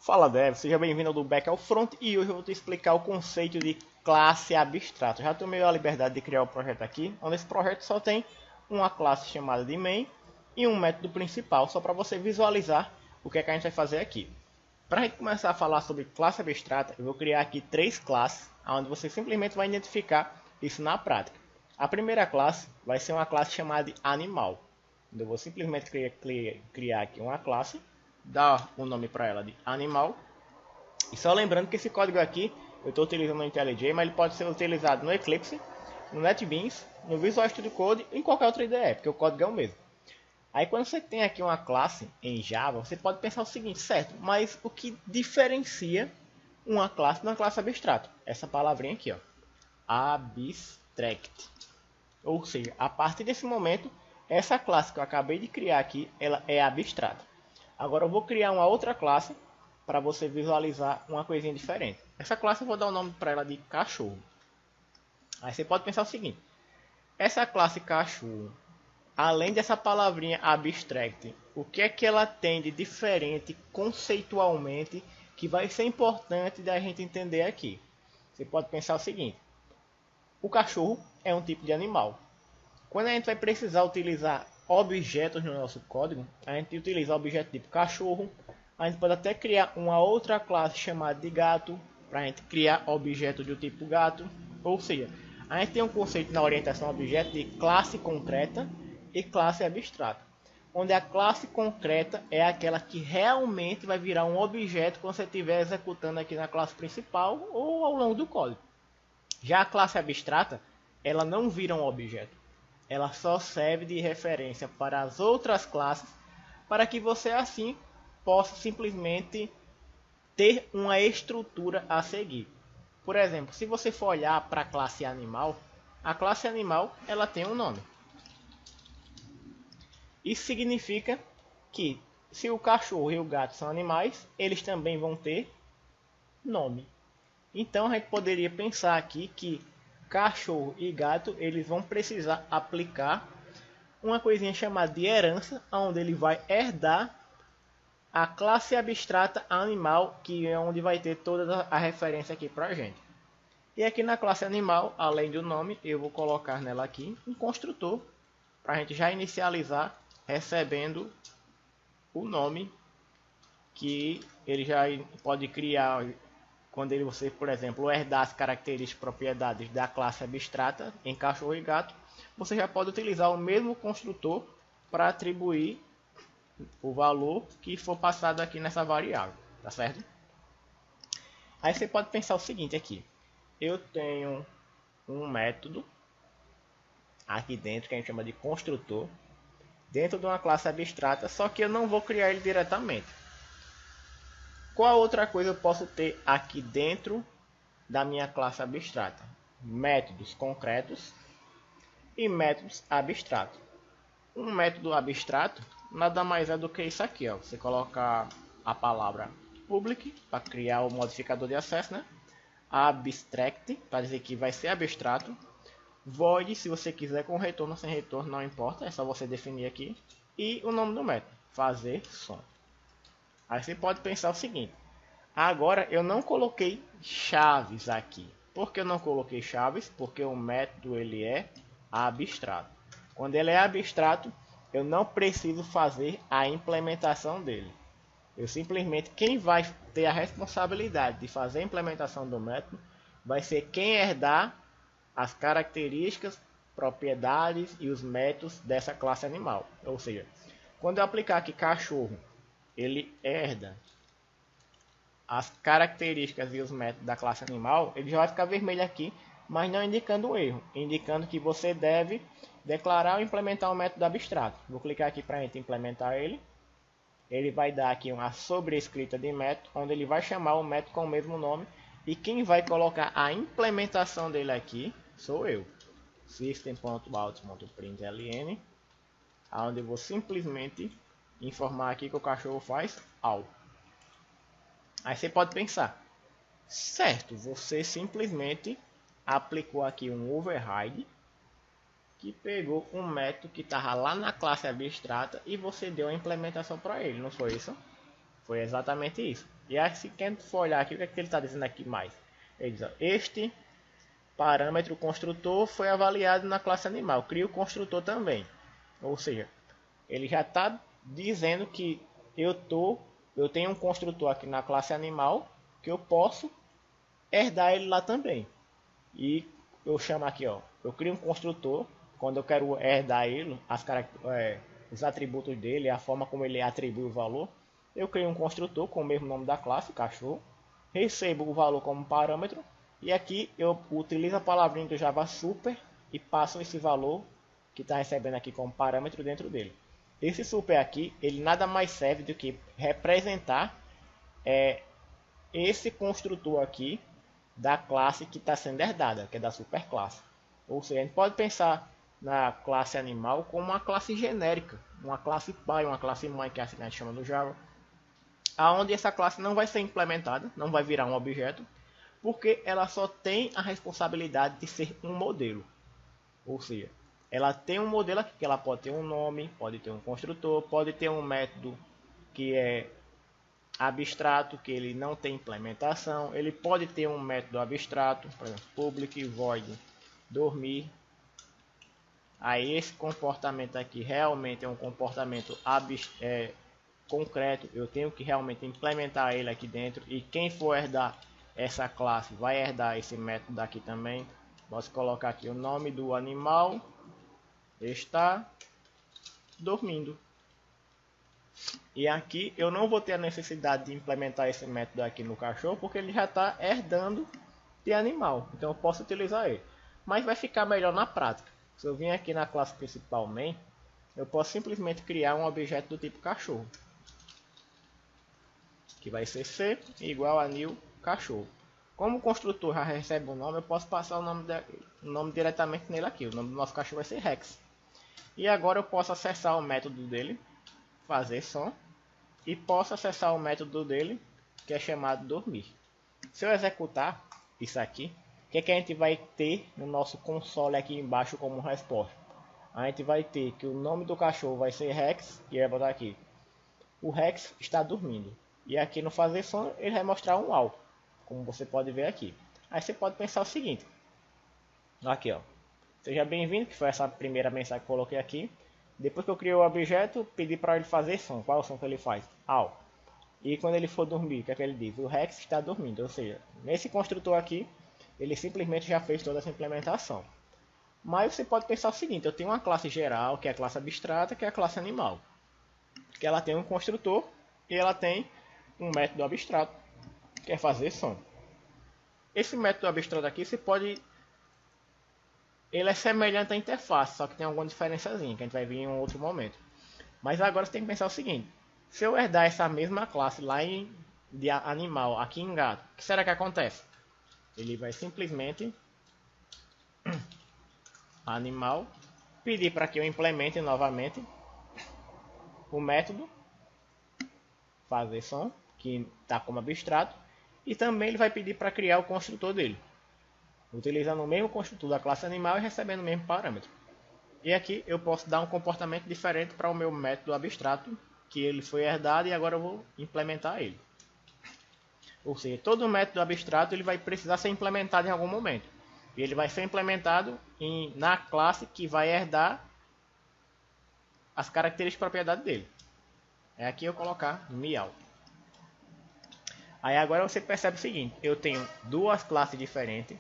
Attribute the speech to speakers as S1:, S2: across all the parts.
S1: Fala Dev, seja bem-vindo ao do Back ao Front e hoje eu vou te explicar o conceito de classe abstrata. Já tomei a liberdade de criar o projeto aqui, onde esse projeto só tem uma classe chamada de main e um método principal, só para você visualizar o que é que a gente vai fazer aqui. Para a gente começar a falar sobre classe abstrata, eu vou criar aqui três classes, onde você simplesmente vai identificar isso na prática. A primeira classe vai ser uma classe chamada de animal. Eu vou simplesmente criar aqui uma classe, dar o nome para ela de animal. E só lembrando que esse código aqui eu estou utilizando no IntelliJ, mas ele pode ser utilizado no Eclipse, no NetBeans, no Visual Studio Code e em qualquer outra IDE, porque o código é o mesmo. Aí quando você tem aqui uma classe em Java, você pode pensar o seguinte, certo, mas o que diferencia uma classe de uma classe abstrata? Essa palavrinha aqui, ó, abstract. Ou seja, a partir desse momento, essa classe que eu acabei de criar aqui, ela é abstrata. Agora eu vou criar uma outra classe para você visualizar uma coisinha diferente. Essa classe eu vou dar o nome para ela de cachorro. Aí você pode pensar o seguinte, essa classe cachorro, além dessa palavrinha abstract, o que é que ela tem de diferente conceitualmente que vai ser importante da gente entender aqui? Você pode pensar o seguinte, o cachorro é um tipo de animal. Quando a gente vai precisar utilizar objetos no nosso código, a gente utiliza objeto tipo cachorro. A gente pode até criar uma outra classe chamada de gato, para a gente criar objeto do tipo gato. Ou seja, a gente tem um conceito na orientação a objeto de classe concreta e classe abstrata. Onde a classe concreta é aquela que realmente vai virar um objeto quando você estiver executando aqui na classe principal ou ao longo do código. Já a classe abstrata, ela não vira um objeto. Ela só serve de referência para as outras classes, para que você assim possa simplesmente ter uma estrutura a seguir. Por exemplo, se você for olhar para a classe animal, a classe animal ela tem um nome. Isso significa que se o cachorro e o gato são animais, eles também vão ter nome. Então a gente poderia pensar aqui que cachorro e gato eles vão precisar aplicar uma coisinha chamada de herança, onde ele vai herdar a classe abstrata animal, que é onde vai ter toda a referência aqui para a gente. E aqui na classe animal, além do nome, eu vou colocar nela aqui um construtor, para a gente já inicializar recebendo o nome que ele já pode criar quando você, por exemplo, herdar as características e propriedades da classe abstrata em cachorro e gato, você já pode utilizar o mesmo construtor para atribuir o valor que for passado aqui nessa variável, tá certo? Aí você pode pensar o seguinte aqui, eu tenho um método aqui dentro que a gente chama de construtor, dentro de uma classe abstrata, só que eu não vou criar ele diretamente. Qual outra coisa eu posso ter aqui dentro da minha classe abstrata? Métodos concretos e métodos abstratos. Um método abstrato nada mais é do que isso aqui, ó. Você coloca a palavra public para criar o modificador de acesso, né? Abstract para dizer que vai ser abstrato. Void se você quiser com retorno ou sem retorno, não importa, é só você definir aqui. E o nome do método, fazer som. Aí você pode pensar o seguinte, agora eu não coloquei chaves aqui. Por que eu não coloquei chaves? Porque o método ele é abstrato. Quando ele é abstrato, eu não preciso fazer a implementação dele. Eu simplesmente, quem vai ter a responsabilidade de fazer a implementação do método, vai ser quem herdar as características, propriedades e os métodos dessa classe animal. Ou seja, quando eu aplicar aqui cachorro, ele herda as características e os métodos da classe animal, ele já vai ficar vermelho aqui, mas não indicando o erro, indicando que você deve declarar ou implementar um método abstrato. Vou clicar aqui para a gente implementar ele. Ele vai dar aqui uma sobrescrita de método, onde ele vai chamar o método com o mesmo nome. E quem vai colocar a implementação dele aqui sou eu. System.out.println, onde eu vou simplesmente informar aqui que o cachorro faz ao. Aí você pode pensar, certo, você simplesmente aplicou aqui um override que pegou um método que estava lá na classe abstrata e você deu a implementação para ele, não foi isso? Foi exatamente isso. E aí, se quem for olhar aqui, o que é que ele está dizendo aqui mais? Ele diz, ó, este parâmetro construtor foi avaliado na classe animal. Cria o construtor também. Ou seja, ele já está dizendo que eu tenho um construtor aqui na classe animal que eu posso herdar ele lá também. E eu chamo aqui, ó, eu crio um construtor quando eu quero herdar ele, os atributos dele, a forma como ele atribui o valor. Eu crio um construtor com o mesmo nome da classe, cachorro, recebo o valor como parâmetro e aqui eu utilizo a palavrinha do Java Super e passo esse valor que está recebendo aqui como parâmetro dentro dele. Esse super aqui, ele nada mais serve do que representar esse construtor aqui da classe que está sendo herdada, que é da superclasse. Ou seja, a gente pode pensar na classe animal como uma classe genérica, uma classe pai, uma classe mãe, que é assim que a gente chama no Java, aonde essa classe não vai ser implementada, não vai virar um objeto, porque ela só tem a responsabilidade de ser um modelo. Ou seja, ela tem um modelo aqui que ela pode ter um nome, pode ter um construtor, pode ter um método que é abstrato, que ele não tem implementação. Ele pode ter um método abstrato, por exemplo, public void dormir. Aí esse comportamento aqui realmente é um comportamento concreto. Eu tenho que realmente implementar ele aqui dentro. E quem for herdar essa classe vai herdar esse método aqui também. Posso colocar aqui o nome do animal está dormindo. E aqui eu não vou ter a necessidade de implementar esse método aqui no cachorro, porque ele já está herdando de animal. Então eu posso utilizar ele. Mas vai ficar melhor na prática. Se eu vim aqui na classe principal main, eu posso simplesmente criar um objeto do tipo cachorro. Que vai ser C igual a new cachorro. Como o construtor já recebe o nome, eu posso passar o nome diretamente nele aqui. O nome do nosso cachorro vai ser Rex. E agora eu posso acessar o método dele, fazer som, e posso acessar o método dele, que é chamado dormir. Se eu executar isso aqui, o que é que a gente vai ter no nosso console aqui embaixo como resposta? A gente vai ter que o nome do cachorro vai ser Rex, e vai botar aqui, o Rex está dormindo. E aqui no fazer som ele vai mostrar um alto, como você pode ver aqui. Aí você pode pensar o seguinte, aqui ó, seja bem-vindo, que foi essa primeira mensagem que eu coloquei aqui. Depois que eu criei o objeto, pedi para ele fazer som. Qual é o som que ele faz? Au. E quando ele for dormir, o que é que ele diz? O Rex está dormindo. Ou seja, nesse construtor aqui, ele simplesmente já fez toda essa implementação. Mas você pode pensar o seguinte, eu tenho uma classe geral, que é a classe abstrata, que é a classe animal. Que ela tem um construtor e ela tem um método abstrato, que é fazer som. Esse método abstrato aqui, você pode... Ele é semelhante à interface, só que tem alguma diferençazinha, que a gente vai ver em um outro momento. Mas agora você tem que pensar o seguinte, se eu herdar essa mesma classe lá de animal, aqui em gato, o que será que acontece? Ele vai simplesmente animal, pedir para que eu implemente novamente o método fazer som, que está como abstrato, e também ele vai pedir para criar o construtor dele, utilizando o mesmo construtor da classe animal e recebendo o mesmo parâmetro. E aqui eu posso dar um comportamento diferente para o meu método abstrato, que ele foi herdado e agora eu vou implementar ele. Ou seja, todo método abstrato ele vai precisar ser implementado em algum momento. E ele vai ser implementado na classe que vai herdar as características de propriedade dele. É aqui eu colocar meow. Aí agora você percebe o seguinte, eu tenho duas classes diferentes,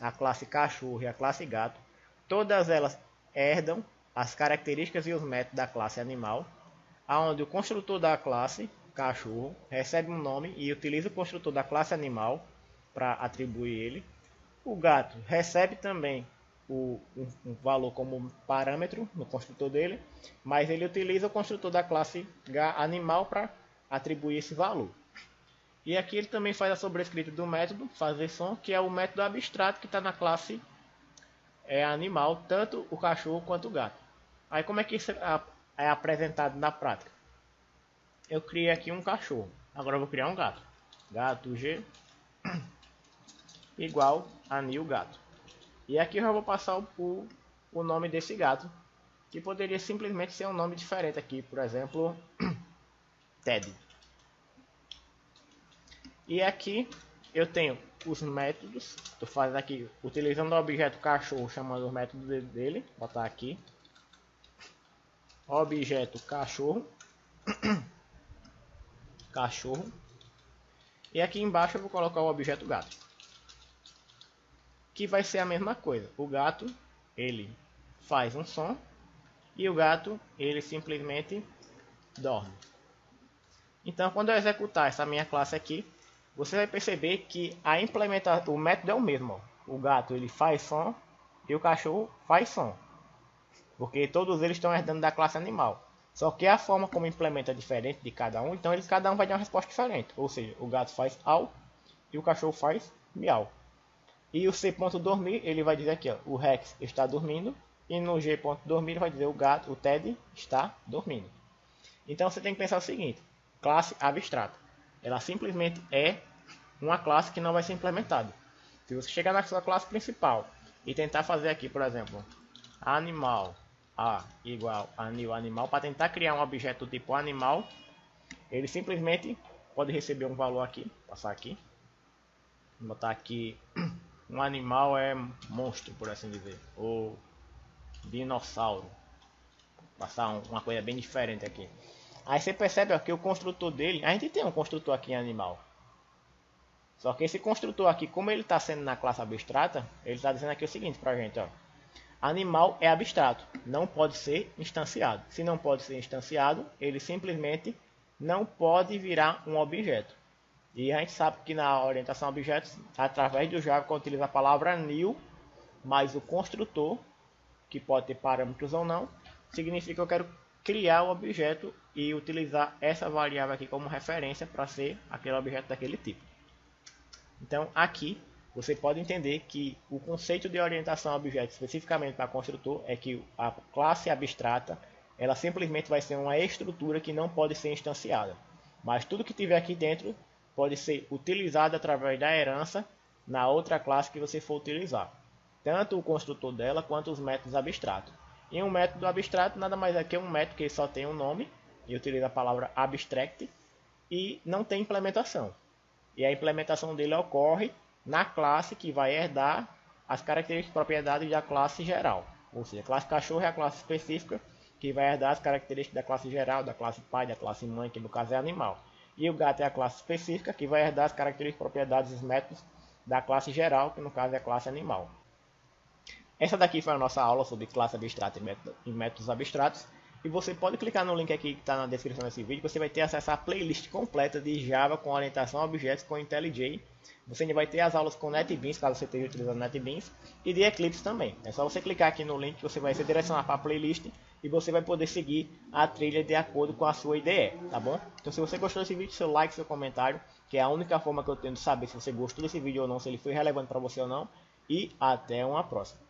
S1: a classe cachorro e a classe gato. Todas elas herdam as características e os métodos da classe animal, onde o construtor da classe cachorro recebe um nome e utiliza o construtor da classe animal para atribuir ele. O gato recebe também um valor como parâmetro no construtor dele, mas ele utiliza o construtor da classe animal para atribuir esse valor. E aqui ele também faz a sobrescrita do método fazer som, que é o método abstrato que está na classe animal, tanto o cachorro quanto o gato. Aí como é que isso é apresentado na prática? Eu criei aqui um cachorro, agora eu vou criar um gato. Gato G igual a new gato. E aqui eu já vou passar o nome desse gato, que poderia simplesmente ser um nome diferente aqui, por exemplo, Ted. E aqui eu tenho os métodos. Estou fazendo aqui utilizando o objeto cachorro, chamando o método dele. Botar aqui objeto cachorro. Cachorro. E aqui embaixo eu vou colocar o objeto gato, que vai ser a mesma coisa. O gato, ele faz um som e o gato, ele simplesmente dorme. Então, quando eu executar essa minha classe aqui, você vai perceber que a implementação, o método é o mesmo. Ó. O gato, ele faz som e o cachorro faz som, porque todos eles estão herdando da classe animal. Só que a forma como implementa é diferente de cada um, então cada um vai dar uma resposta diferente. Ou seja, o gato faz au e o cachorro faz miau. E o C.dormir, ele vai dizer aqui, ó, o Rex está dormindo. E no G.dormir ele vai dizer o gato, o Ted está dormindo. Então você tem que pensar o seguinte, classe abstrata. Ela simplesmente é uma classe que não vai ser implementada. Se você chegar na sua classe principal e tentar fazer aqui, por exemplo, animal a igual a new animal, para tentar criar um objeto do tipo animal, ele simplesmente pode receber um valor aqui, passar aqui, botar aqui um animal é monstro, por assim dizer, ou dinossauro, passar uma coisa bem diferente aqui. Aí você percebe ó, que o construtor dele, a gente tem um construtor aqui em animal, só que esse construtor aqui, como ele está sendo na classe abstrata, ele está dizendo aqui o seguinte para a gente, ó. Animal é abstrato, não pode ser instanciado. Se não pode ser instanciado, ele simplesmente não pode virar um objeto. E a gente sabe que na orientação a objetos, através do Java, quando utiliza a palavra new, mais o construtor, que pode ter parâmetros ou não, significa que eu quero criar o objeto e utilizar essa variável aqui como referência para ser aquele objeto daquele tipo. Então aqui você pode entender que o conceito de orientação a objeto especificamente para construtor é que a classe abstrata ela simplesmente vai ser uma estrutura que não pode ser instanciada. Mas tudo que tiver aqui dentro pode ser utilizado através da herança na outra classe que você for utilizar. Tanto o construtor dela quanto os métodos abstratos. E um método abstrato nada mais é que um método que só tem um nome e utiliza a palavra abstract e não tem implementação. E a implementação dele ocorre na classe que vai herdar as características e propriedades da classe geral. Ou seja, a classe cachorro é a classe específica que vai herdar as características da classe geral, da classe pai, da classe mãe, que no caso é animal. E o gato é a classe específica que vai herdar as características e propriedades dos métodos da classe geral, que no caso é a classe animal. Essa daqui foi a nossa aula sobre classe abstrata e métodos abstratos. E você pode clicar no link aqui que está na descrição desse vídeo. Você vai ter acesso à playlist completa de Java com orientação a objetos com IntelliJ. Você ainda vai ter as aulas com NetBeans, caso você esteja utilizando NetBeans. E de Eclipse também. É só você clicar aqui no link que você vai ser direcionado para a playlist. E você vai poder seguir a trilha de acordo com a sua IDE, tá bom? Então se você gostou desse vídeo, seu like, seu comentário. Que é a única forma que eu tenho de saber se você gostou desse vídeo ou não, se ele foi relevante para você ou não. E até uma próxima.